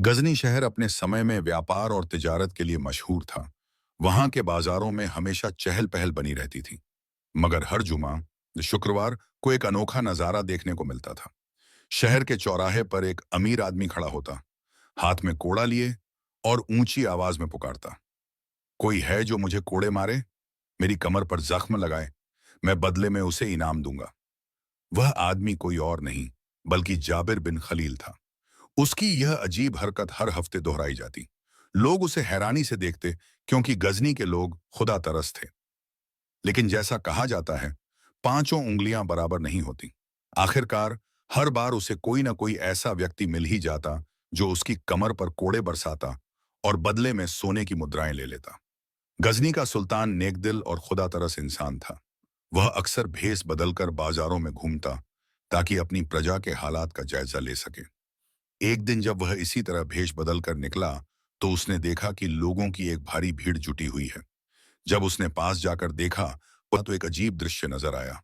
गजनी शहर अपने समय में व्यापार और तिजारत के लिए मशहूर था। वहां के बाजारों में हमेशा चहल पहल बनी रहती थी। मगर हर जुमा शुक्रवार को एक अनोखा नजारा देखने को मिलता था। शहर के चौराहे पर एक अमीर आदमी खड़ा होता, हाथ में कोड़ा लिए और ऊंची आवाज में पुकारता, कोई है जो मुझे कोड़े मारे, मेरी कमर पर जख्म लगाए, मैं बदले में उसे इनाम दूंगा। वह आदमी कोई और नहीं बल्कि जाबिर बिन खलील था। उसकी यह अजीब हरकत हर हफ्ते दोहराई जाती। लोग उसे हैरानी से देखते, क्योंकि गजनी के लोग खुदा तरस थे। लेकिन जैसा कहा जाता है, पांचों उंगलियां बराबर नहीं होती। आखिरकार हर बार उसे कोई ना कोई ऐसा व्यक्ति मिल ही जाता जो उसकी कमर पर कोड़े बरसाता और बदले में सोने की मुद्राएं ले लेता। गजनी का सुल्तान नेकदिल और खुदा तरस इंसान था। वह अक्सर भेस बदलकर बाजारों में घूमता ताकि अपनी प्रजा के हालात का जायजा ले सके। एक दिन जब वह इसी तरह भेष बदलकर निकला, तो उसने देखा कि लोगों की एक भारी भीड़ जुटी हुई है। जब उसने पास जाकर देखा, वह तो एक अजीब दृश्य नजर आया।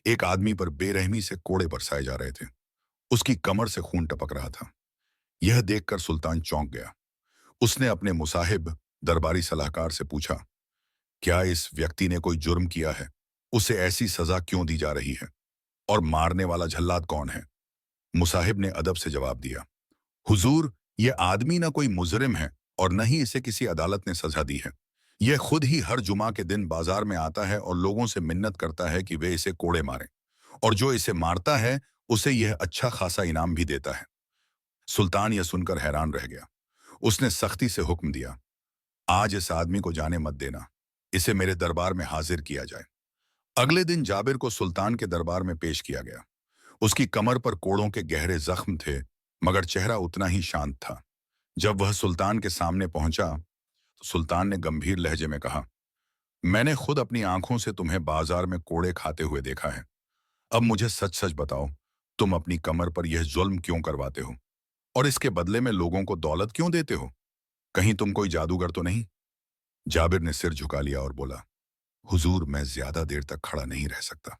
एक आदमी पर बेरहमी से कोड़े बरसाए जा रहे थे। उसकी कमर से खून टपक रहा था। यह देखकर सुल्तान चौंक गया। उसने अपने मुसाहिब दरबारी सलाहकार से पूछा, क्या इस व्यक्ति ने कोई जुर्म किया है? उसे ऐसी सजा क्यों दी जा रही है? और मारने वाला जल्लाद कौन है? मुसाहिब ने अदब से जवाब दिया, हुजूर, ये आदमी ना कोई मुजरिम है और न ही इसे किसी अदालत ने सजा दी है। यह खुद ही हर जुमा के दिन बाजार में आता है और लोगों से मिन्नत करता है कि वे इसे कोड़े मारें, और जो इसे मारता है उसे यह अच्छा खासा इनाम भी देता है। सुल्तान यह सुनकर हैरान रह गया। उसने सख्ती से हुक्म दिया, आज इस आदमी को जाने मत देना, इसे मेरे दरबार में हाजिर किया जाए। अगले दिन जाबिर को सुल्तान के दरबार में पेश किया गया। उसकी कमर पर कोड़ों के गहरे जख्म थे, मगर चेहरा उतना ही शांत था। जब वह सुल्तान के सामने पहुंचा, तो सुल्तान ने गंभीर लहजे में कहा, मैंने खुद अपनी आंखों से तुम्हें बाजार में कोड़े खाते हुए देखा है। अब मुझे सच सच बताओ, तुम अपनी कमर पर यह जुल्म क्यों करवाते हो? और इसके बदले में लोगों को दौलत क्यों देते हो? कहीं तुम कोई जादूगर तो नहीं? जाबिर ने सिर झुका लिया और बोला, हुजूर, मैं ज्यादा देर तक खड़ा नहीं रह सकता।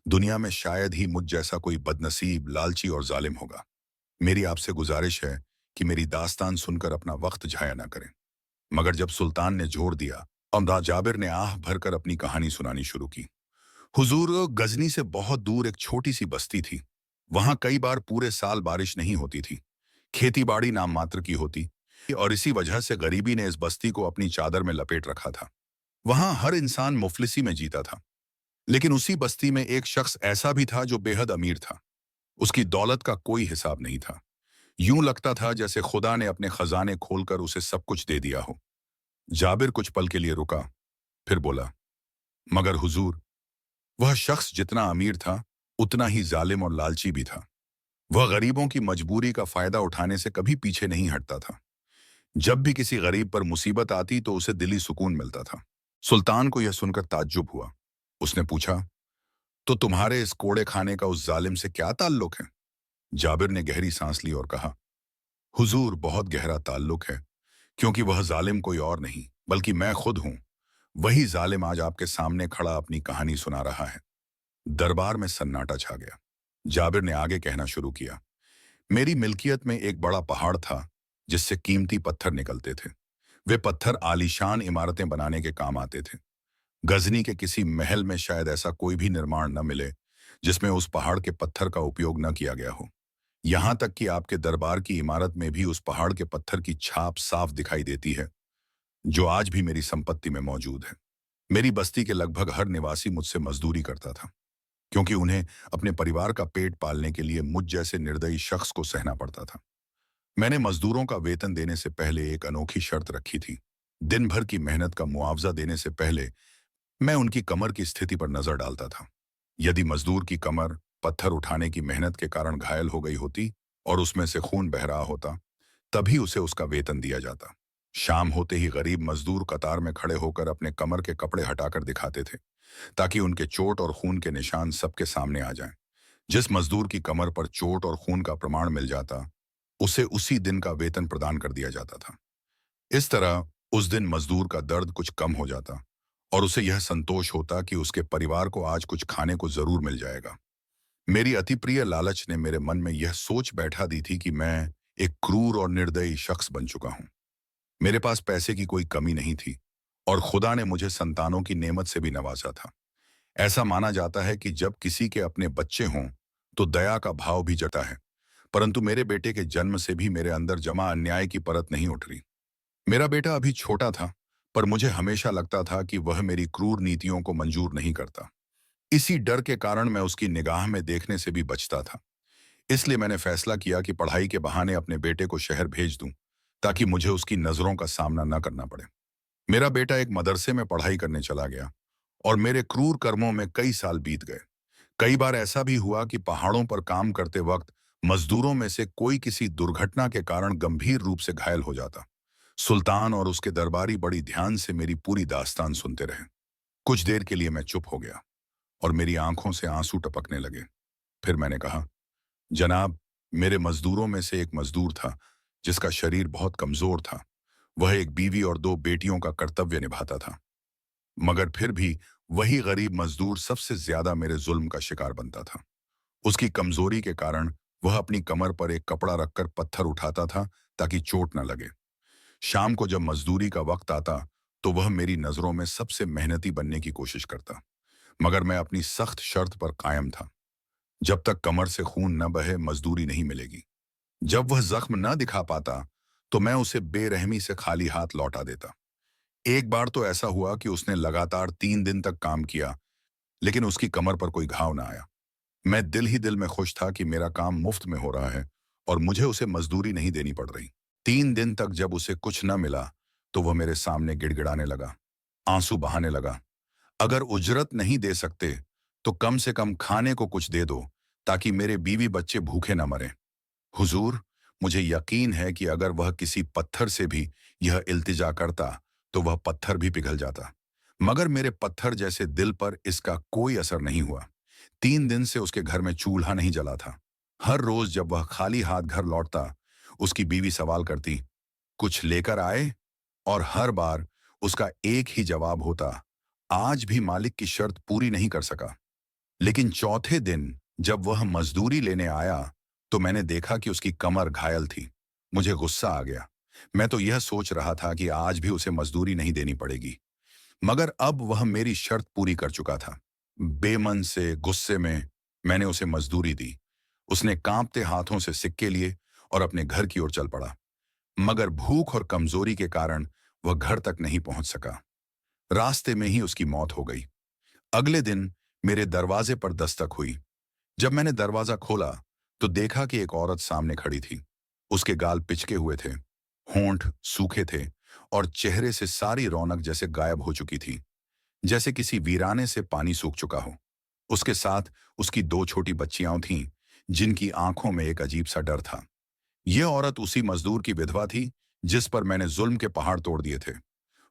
दुनिया में शायद ही मुझ जैसा कोई बदनसीब, लालची और जालिम होगा। मेरी आपसे गुजारिश है कि मेरी दास्तान सुनकर अपना वक्त जाया ना करें। मगर जब सुल्तान ने जोर दिया, अमरा जाबिर ने आह भरकर अपनी कहानी सुनानी शुरू की। हुजूर, गजनी से बहुत दूर एक छोटी सी बस्ती थी। वहां कई बार पूरे साल बारिश नहीं होती थी। खेती बाड़ी नाम मात्र की होती, और इसी वजह से गरीबी ने इस बस्ती को अपनी चादर में लपेट रखा था। वहां हर इंसान मुफलिसी में जीता था। लेकिन उसी बस्ती में एक शख्स ऐसा भी था जो बेहद अमीर था। उसकी दौलत का कोई हिसाब नहीं था। यूं लगता था जैसे खुदा ने अपने खजाने खोलकर उसे सब कुछ दे दिया हो। जाबिर कुछ पल के लिए रुका, फिर बोला, मगर हुजूर, वह शख्स जितना अमीर था, उतना ही जालिम और लालची भी था। वह गरीबों की मजबूरी का फायदा उठाने से कभी पीछे नहीं हटता था। जब भी किसी गरीब पर मुसीबत आती तो उसे दिली सुकून मिलता था। सुल्तान को यह सुनकर ताज्जुब हुआ। उसने पूछा, तो तुम्हारे इस कोड़े खाने का उस जालिम से क्या ताल्लुक है? जाबिर ने गहरी सांस ली और कहा, हुजूर, बहुत गहरा ताल्लुक है, क्योंकि वह जालिम कोई और नहीं बल्कि मैं खुद हूं। वही जालिम आज आपके सामने खड़ा अपनी कहानी सुना रहा है। दरबार में सन्नाटा छा गया। जाबिर ने आगे कहना शुरू किया, मेरी मिल्कियत में एक बड़ा पहाड़ था जिससे कीमती पत्थर निकलते थे। वे पत्थर आलीशान इमारतें बनाने के काम आते थे। गजनी के किसी महल में शायद ऐसा कोई भी निर्माण न मिले जिसमें उस पहाड़ के पत्थर का उपयोग न किया गया हो। यहां तक कि आपके दरबार की इमारत में भी उस पहाड़ के पत्थर की छाप साफ दिखाई देती है, जो आज भी मेरी संपत्ति में मौजूद है। मेरी बस्ती के लगभग हर निवासी मुझसे मजदूरी करता था, क्योंकि उन्हें अपने परिवार का पेट पालने के लिए मुझ जैसे निर्दयी शख्स को सहना पड़ता था। मैंने मजदूरों का वेतन देने से पहले एक अनोखी शर्त रखी थी। दिन भर की मेहनत का मुआवजा देने से पहले मैं उनकी कमर की स्थिति पर नजर डालता था। यदि मजदूर की कमर पत्थर उठाने की मेहनत के कारण घायल हो गई होती और उसमें से खून बह रहा होता, तभी उसे उसका वेतन दिया जाता। शाम होते ही गरीब मजदूर कतार में खड़े होकर अपने कमर के कपड़े हटाकर दिखाते थे, ताकि उनके चोट और खून के निशान सबके सामने आ जाएं। जिस मजदूर की कमर पर चोट और खून का प्रमाण मिल जाता, उसे उसी दिन का वेतन प्रदान कर दिया जाता था। इस तरह उस दिन मजदूर का दर्द कुछ कम हो जाता और उसे यह संतोष होता कि उसके परिवार को आज कुछ खाने को जरूर मिल जाएगा। मेरी अति प्रिय लालच ने मेरे मन में यह सोच बैठा दी थी कि मैं एक क्रूर और निर्दयी शख्स बन चुका हूं। मेरे पास पैसे की कोई कमी नहीं थी और खुदा ने मुझे संतानों की नेमत से भी नवाजा था। ऐसा माना जाता है कि जब किसी के अपने बच्चे हों तो दया का भाव भी जता है, परंतु मेरे बेटे के जन्म से भी मेरे अंदर जमा अन्याय की परत नहीं उठ रही। मेरा बेटा अभी छोटा था, पर मुझे हमेशा लगता था कि वह मेरी क्रूर नीतियों को मंजूर नहीं करता। इसी डर के कारण मैं उसकी निगाह में देखने से भी बचता था। इसलिए मैंने फैसला किया कि पढ़ाई के बहाने अपने बेटे को शहर भेज दूं, ताकि मुझे उसकी नजरों का सामना न करना पड़े। मेरा बेटा एक मदरसे में पढ़ाई करने चला गया और मेरे क्रूर कर्मों में कई साल बीत गए। कई बार ऐसा भी हुआ कि पहाड़ों पर काम करते वक्त मजदूरों में से कोई किसी दुर्घटना के कारण गंभीर रूप से घायल हो जाता। सुल्तान और उसके दरबारी बड़ी ध्यान से मेरी पूरी दास्तान सुनते रहे। कुछ देर के लिए मैं चुप हो गया और मेरी आंखों से आंसू टपकने लगे। फिर मैंने कहा, जनाब, मेरे मजदूरों में से एक मजदूर था जिसका शरीर बहुत कमजोर था। वह एक बीवी और दो बेटियों का कर्तव्य निभाता था, मगर फिर भी वही गरीब मजदूर सबसे ज्यादा मेरे जुल्म का शिकार बनता था। उसकी कमजोरी के कारण वह अपनी कमर पर एक कपड़ा रखकर पत्थर उठाता था ताकि चोट न लगे। शाम को जब मजदूरी का वक्त आता तो वह मेरी नजरों में सबसे मेहनती बनने की कोशिश करता, मगर मैं अपनी सख्त शर्त पर कायम था। जब तक कमर से खून न बहे मजदूरी नहीं मिलेगी। जब वह जख्म न दिखा पाता तो मैं उसे बेरहमी से खाली हाथ लौटा देता। एक बार तो ऐसा हुआ कि उसने लगातार 3 दिन तक काम किया, लेकिन उसकी कमर पर कोई घाव ना आया। मैं दिल ही दिल में खुश था कि मेरा काम मुफ्त में हो रहा है और मुझे उसे मजदूरी नहीं देनी पड़ रही। 3 दिन तक जब उसे कुछ न मिला तो वह मेरे सामने गिड़गिड़ाने लगा, आंसू बहाने लगा। अगर उजरत नहीं दे सकते तो कम से कम खाने को कुछ दे दो, ताकि मेरे बीवी बच्चे भूखे न मरें। हुजूर, मुझे यकीन है कि अगर वह किसी पत्थर से भी यह इल्तिजा करता तो वह पत्थर भी पिघल जाता, मगर मेरे पत्थर जैसे दिल पर इसका कोई असर नहीं हुआ। 3 दिन से उसके घर में चूल्हा नहीं जला था। हर रोज जब वह खाली हाथ घर लौटता, उसकी बीवी सवाल करती, कुछ लेकर आए? और हर बार उसका एक ही जवाब होता, आज भी मालिक की शर्त पूरी नहीं कर सका। लेकिन चौथे दिन जब वह मजदूरी लेने आया तो मैंने देखा कि उसकी कमर घायल थी। मुझे गुस्सा आ गया। मैं तो यह सोच रहा था कि आज भी उसे मजदूरी नहीं देनी पड़ेगी, मगर अब वह मेरी शर्त पूरी कर चुका था। बेमन से गुस्से में मैंने उसे मजदूरी दी। उसने कांपते हाथों से सिक्के लिए और अपने घर की ओर चल पड़ा, मगर भूख और कमजोरी के कारण वह घर तक नहीं पहुंच सका। रास्ते में ही उसकी मौत हो गई। अगले दिन मेरे दरवाजे पर दस्तक हुई। जब मैंने दरवाजा खोला तो देखा कि एक औरत सामने खड़ी थी। उसके गाल पिचके हुए थे, होंठ सूखे थे और चेहरे से सारी रौनक जैसे गायब हो चुकी थी, जैसे किसी वीराने से पानी सूख चुका हो। उसके साथ उसकी दो छोटी बच्चियां थीं, जिनकी आंखों में एक अजीब सा डर था। यह औरत उसी मजदूर की विधवा थी जिस पर मैंने जुल्म के पहाड़ तोड़ दिए थे।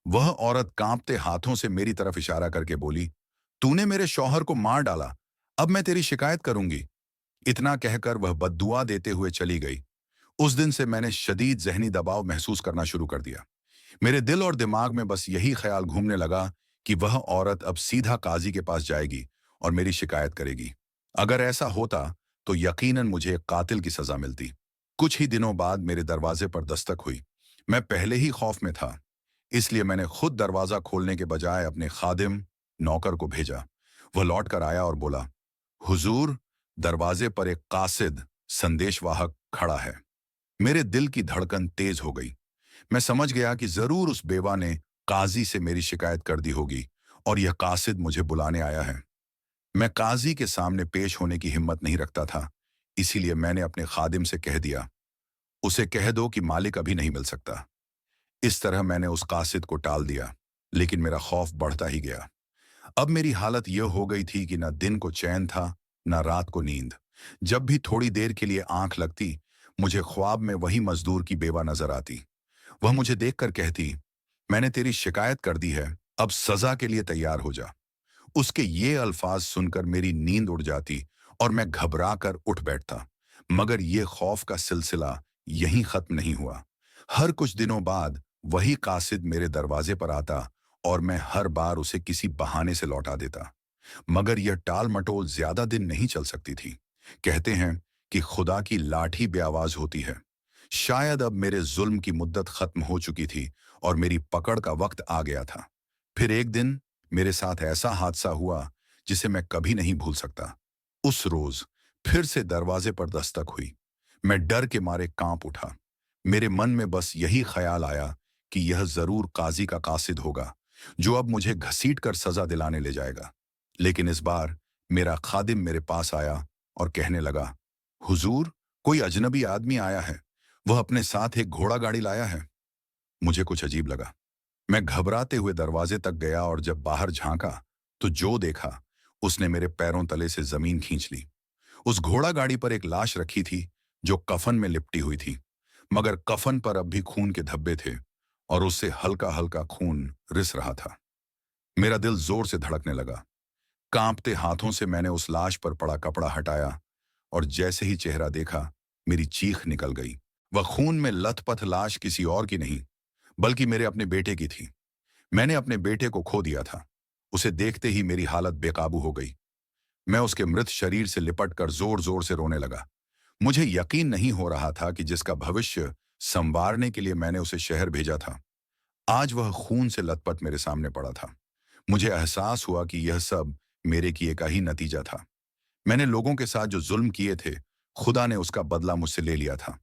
वह औरत कांपते हाथों से मेरी तरफ इशारा करके बोली, तूने मेरे शौहर को मार डाला, अब मैं तेरी शिकायत करूंगी। इतना कहकर वह बद्दुआ देते हुए चली गई। उस दिन से मैंने शदीद जहनी दबाव महसूस करना शुरू कर दिया। मेरे दिल और दिमाग में बस यही ख्याल घूमने लगा कि वह औरत अब सीधा काजी के पास जाएगी और मेरी शिकायत करेगी। अगर ऐसा होता तो यकीनन मुझे एक कातिल की सजा मिलती। कुछ ही दिनों बाद मेरे दरवाजे पर दस्तक हुई। मैं पहले ही खौफ में था, इसलिए मैंने खुद दरवाजा खोलने के बजाय अपने खादिम नौकर को भेजा। वह लौट कर आया और बोला, हुजूर, दरवाजे पर एक कासिद संदेशवाहक खड़ा है। मेरे दिल की धड़कन तेज हो गई। मैं समझ गया कि जरूर उस बेवा ने काजी से मेरी शिकायत कर दी होगी और यह कासिद मुझे बुलाने आया है। मैं काजी के सामने पेश होने की हिम्मत नहीं रखता था, इसीलिए मैंने अपने खादिम से कह दिया, उसे कह दो कि मालिक अभी नहीं मिल सकता। इस तरह मैंने उस कासिद को टाल दिया, लेकिन मेरा खौफ बढ़ता ही गया। अब मेरी हालत यह हो गई थी कि न दिन को चैन था, न रात को नींद। जब भी थोड़ी देर के लिए आंख लगती, मुझे ख्वाब में वही मजदूर की बेवा नजर आती। वह मुझे देखकर कहती, मैंने तेरी शिकायत कर दी है, अब सजा के लिए तैयार हो जा। उसके ये अल्फाज सुनकर मेरी नींद उड़ जाती और मैं घबरा कर उठ बैठता। मगर ये खौफ का सिलसिला यहीं खत्म नहीं हुआ। हर कुछ दिनों बाद वही कासिद मेरे दरवाजे पर आता और मैं हर बार उसे किसी बहाने से लौटा देता। मगर यह टाल मटोल ज्यादा दिन नहीं चल सकती थी। कहते हैं कि खुदा की लाठी बेआवाज होती है। शायद अब मेरे जुल्म की मुद्दत खत्म हो चुकी थी और मेरी पकड़ का वक्त आ गया था। फिर एक दिन मेरे साथ ऐसा हादसा हुआ जिसे मैं कभी नहीं भूल सकता। उस रोज फिर से दरवाजे पर दस्तक हुई। मैं डर के मारे कांप उठा। मेरे मन में बस यही ख्याल आया कि यह जरूर काजी का कासिद होगा, जो अब मुझे घसीट कर सजा दिलाने ले जाएगा। लेकिन इस बार मेरा खादिम मेरे पास आया और कहने लगा, हुजूर, कोई अजनबी आदमी आया है। वह अपने साथ एक घोड़ा गाड़ी लाया है। मुझे कुछ अजीब लगा। मैं घबराते हुए दरवाजे तक गया और जब बाहर झांका तो जो देखा उसने मेरे पैरों तले से जमीन खींच ली। उस घोड़ा गाड़ी पर एक लाश रखी थी जो कफन में लिपटी हुई थी, मगर कफन पर अब भी खून के धब्बे थे और उससे हल्का हल्का खून रिस रहा था। मेरा दिल जोर से धड़कने लगा। कांपते हाथों से मैंने उस लाश पर पड़ा कपड़ा हटाया और जैसे ही चेहरा देखा, मेरी चीख निकल गई। वह खून में लथपथ लाश किसी और की नहीं, बल्कि मेरे अपने बेटे की थी। मैंने अपने बेटे को खो दिया था। उसे देखते ही मेरी हालत बेकाबू हो गई। मैं उसके मृत शरीर से लिपटकर जोर जोर से रोने लगा। मुझे यकीन नहीं हो रहा था कि जिसका भविष्य संवारने के लिए मैंने उसे शहर भेजा था, आज वह खून से लथपथ मेरे सामने पड़ा था। मुझे एहसास हुआ कि यह सब मेरे किए का ही नतीजा था। मैंने लोगों के साथ जो जुल्म किए थे, खुदा ने उसका बदला मुझसे ले लिया था।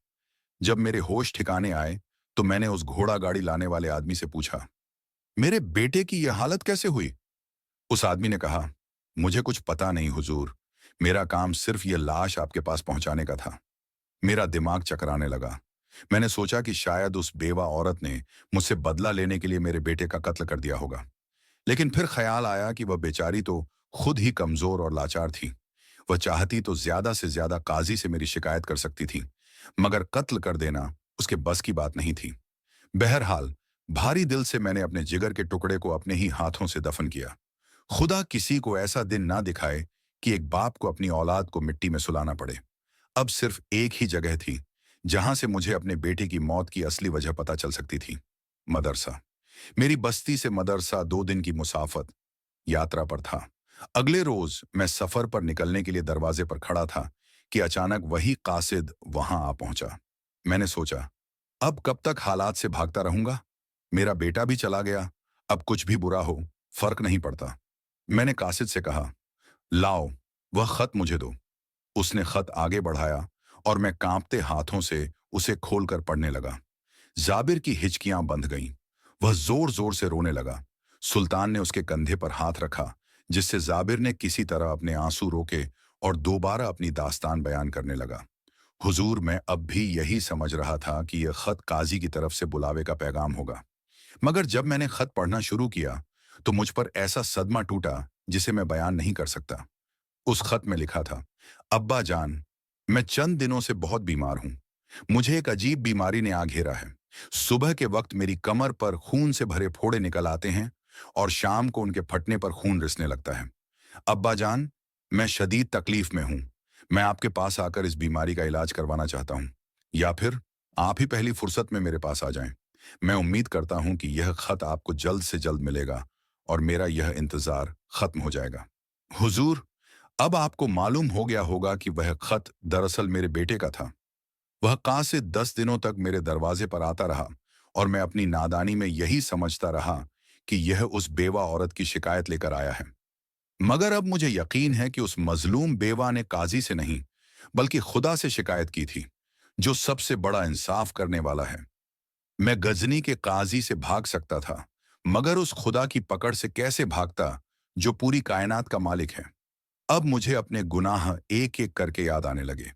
जब मेरे होश ठिकाने आए तो मैंने उस घोड़ा गाड़ी लाने वाले आदमी से पूछा, मेरे बेटे की यह हालत कैसे हुई? उस आदमी ने कहा, मुझे कुछ पता नहीं हुजूर। मेरा काम सिर्फ यह लाश आपके पास पहुंचाने का था। मेरा दिमाग चकराने लगा। मैंने सोचा कि शायद उस बेवा औरत ने मुझसे बदला लेने के लिए मेरे बेटे का कत्ल कर दिया होगा। लेकिन फिर ख्याल आया कि वह बेचारी तो खुद ही कमजोर और लाचार थी। वह चाहती तो ज्यादा से ज्यादा काजी से मेरी शिकायत कर सकती थी, मगर कत्ल कर देना उसके बस की बात नहीं थी। बहरहाल, भारी दिल से मैंने अपने जिगर के टुकड़े को अपने ही हाथों से दफन किया। खुदा किसी को ऐसा दिन ना दिखाए कि एक बाप को अपनी औलाद को मिट्टी में सुलाना पड़े। अब सिर्फ एक ही जगह थी जहां से मुझे अपने बेटे की मौत की असली वजह पता चल सकती थी। मदरसा। मेरी बस्ती से मदरसा 2 दिन की मुसाफत यात्रा पर था। अगले रोज मैं सफर पर निकलने के लिए दरवाजे पर खड़ा था कि अचानक वही कासिद वहां आ पहुंचा। मैंने सोचा, अब कब तक हालात से भागता रहूंगा? मेरा बेटा भी चला गया। अब कुछ भी बुरा हो, फर्क नहीं पड़ता। मैंने कासिद से कहा, लाओ, वह खत मुझे दो। उसने खत आगे बढ़ाया और मैं कांपते हाथों से उसे खोलकर पढ़ने लगा। जाबिर की हिचकियां बंध गईं। वह जोर जोर से रोने लगा। सुल्तान ने उसके कंधे पर हाथ रखा, जिससे जाबिर ने किसी तरह अपने आंसू रोके और दोबारा अपनी दास्तान बयान करने लगा। हुजूर, मैं अब भी यही समझ रहा था कि यह खत काजी की तरफ से बुलावे का पैगाम होगा, मगर जब मैंने खत पढ़ना शुरू किया तो मुझ पर ऐसा सदमा टूटा जिसे मैं बयान नहीं कर सकता। उस खत में लिखा था, अब्बा जान, मैं चंद दिनों से बहुत बीमार हूं। मुझे एक अजीब बीमारी ने आ घेरा है। सुबह के वक्त मेरी कमर पर खून से भरे फोड़े निकल आते हैं और शाम को उनके फटने पर खून रिसने लगता है। अब्बा जान, मैं शदीद तकलीफ में हूं। मैं आपके पास आकर इस बीमारी का इलाज करवाना चाहता हूं, या फिर आप ही पहली फुर्सत में मेरे पास आ जाएं। मैं उम्मीद करता हूं कि यह खत आपको जल्द से जल्द मिलेगा और मेरा यह इंतजार खत्म हो जाएगा। हुजूर, अब आपको मालूम हो गया होगा कि वह खत दरअसल मेरे बेटे का था। वह कहां से 10 दिनों तक मेरे दरवाजे पर आता रहा और मैं अपनी नादानी में यही समझता रहा कि यह उस बेवा औरत की शिकायत लेकर आया है। मगर अब मुझे यकीन है कि उस मजलूम बेवा ने काजी से नहीं, बल्कि खुदा से शिकायत की थी, जो सबसे बड़ा इंसाफ करने वाला है। मैं गजनी के काजी से भाग सकता था, मगर उस खुदा की पकड़ से कैसे भागता जो पूरी कायनात का मालिक है। अब मुझे अपने गुनाह एक एक करके याद आने लगे।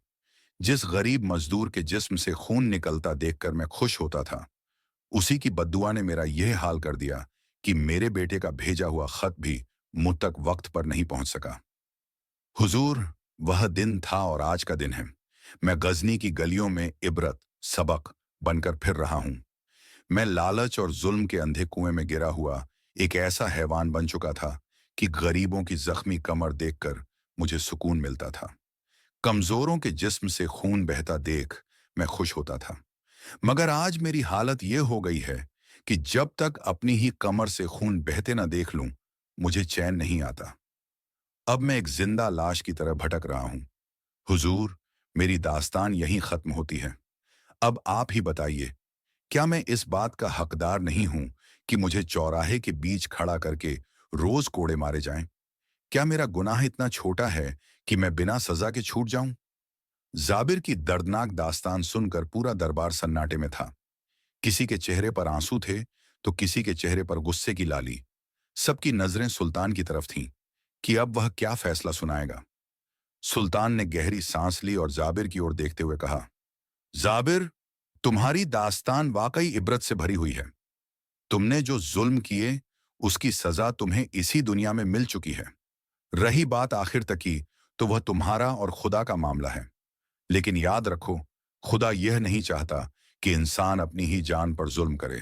जिस गरीब मजदूर के जिस्म से खून निकलता देखकर मैं खुश होता था, उसी की बद्दुआ ने मेरा यह हाल कर दिया कि मेरे बेटे का भेजा हुआ खत भी मुझ तक वक्त पर नहीं पहुंच सका। हुजूर, वह दिन था और आज का दिन है। मैं गजनी की गलियों में इबरत सबक बनकर फिर रहा हूं। मैं लालच और जुल्म के अंधे कुएं में गिरा हुआ एक ऐसा हैवान बन चुका था कि गरीबों की जख्मी कमर देखकर मुझे सुकून मिलता था। कमजोरों के जिस्म से खून बहता देख मैं खुश होता था। मगर आज मेरी हालत यह हो गई है कि जब तक अपनी ही कमर से खून बहते ना देख लूं, मुझे चैन नहीं आता। अब मैं एक जिंदा लाश की तरह भटक रहा हूं। हुजूर, मेरी दास्तान यहीं खत्म होती है। अब आप ही बताइए, क्या मैं इस बात का हकदार नहीं हूं कि मुझे चौराहे के बीच खड़ा करके रोज कोड़े मारे जाएं? क्या मेरा गुनाह इतना छोटा है कि मैं बिना सजा के छूट जाऊं? जाबिर की दर्दनाक दास्तान सुनकर पूरा दरबार सन्नाटे में था। किसी के चेहरे पर आंसू थे, तो किसी के चेहरे पर गुस्से की लाली। सबकी नजरें सुल्तान की तरफ थीं कि अब वह क्या फैसला सुनाएगा। सुल्तान ने गहरी सांस ली और जाबिर की ओर देखते हुए कहा, जाबिर, तुम्हारी दास्तान वाकई इबरत से भरी हुई है। तुमने जो जुल्म किए, उसकी सजा तुम्हें इसी दुनिया में मिल चुकी है। रही बात आखिर तक की, तो वह तुम्हारा और खुदा का मामला है। लेकिन याद रखो, खुदा यह नहीं चाहता कि इंसान अपनी ही जान पर जुल्म करे।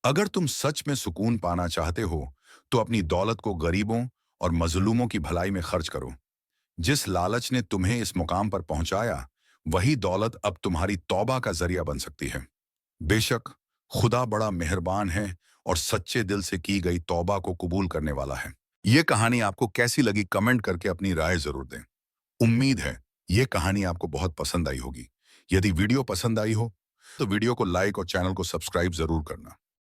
अगर तुम सच में सुकून पाना चाहते हो, तो अपनी दौलत को गरीबों और मजलूमों की भलाई में खर्च करो। जिस लालच ने तुम्हें इस मुकाम पर पहुंचाया, वही दौलत अब तुम्हारी तौबा का जरिया बन सकती है। बेशक, खुदा बड़ा मेहरबान है और सच्चे दिल से की गई तौबा को कबूल करने वाला है। ये कहानी आपको कैसी लगी, कमेंट करके अपनी राय जरूर दें। उम्मीद है ये कहानी आपको बहुत पसंद आई होगी। यदि वीडियो पसंद आई हो, तो वीडियो को लाइक और चैनल को सब्सक्राइब जरूर करना।